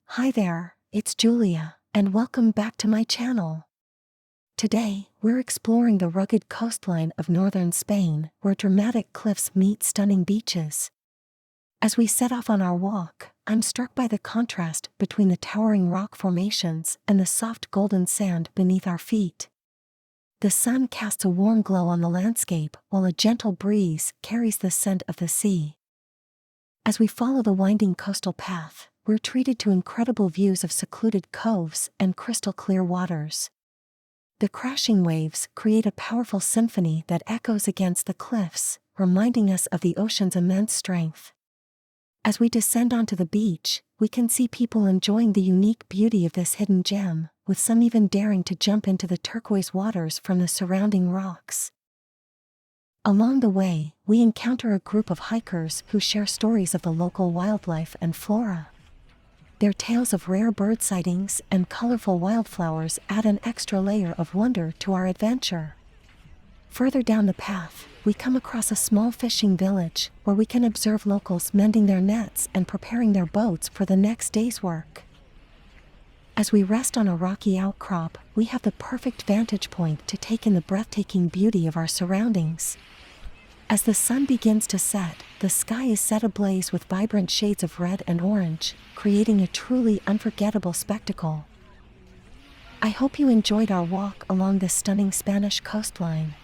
Hi there, it's Julia, and welcome back to my channel. Today, we're exploring the rugged coastline of northern Spain, where dramatic cliffs meet stunning beaches. As we set off on our walk, I'm struck by the contrast between the towering rock formations and the soft golden sand beneath our feet. The sun casts a warm glow on the landscape, while a gentle breeze carries the scent of the sea. As we follow the winding coastal path, we're treated to incredible views of secluded coves and crystal-clear waters. The crashing waves create a powerful symphony that echoes against the cliffs, reminding us of the ocean's immense strength. As we descend onto the beach, we can see people enjoying the unique beauty of this hidden gem, with some even daring to jump into the turquoise waters from the surrounding rocks. Along the way, we encounter a group of hikers who share stories of the local wildlife and flora. Their tales of rare bird sightings and colorful wildflowers add an extra layer of wonder to our adventure. Further down the path, we come across a small fishing village where we can observe locals mending their nets and preparing their boats for the next day's work. As we rest on a rocky outcrop, we have the perfect vantage point to take in the breathtaking beauty of our surroundings. As the sun begins to set, the sky is set ablaze with vibrant shades of red and orange, creating a truly unforgettable spectacle. I hope you enjoyed our walk along this stunning Spanish coastline.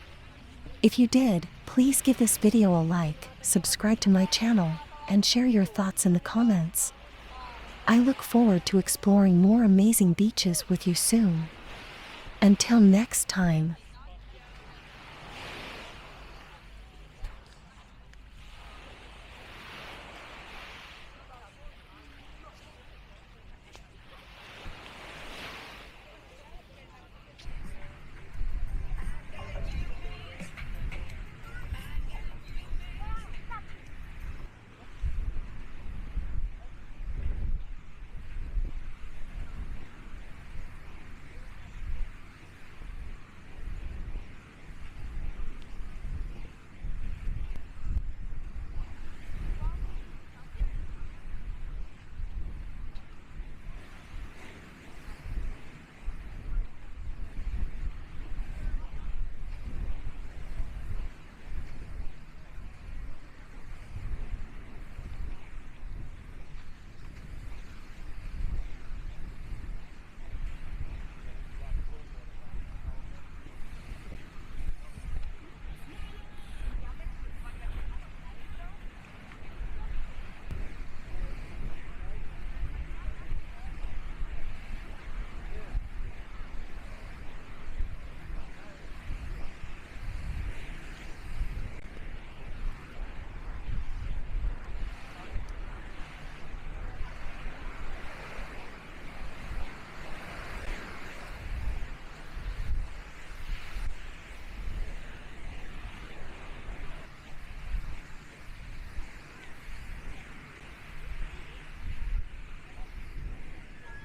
If you did, please give this video a like, subscribe to my channel, and share your thoughts in the comments. I look forward to exploring more amazing beaches with you soon. Until next time.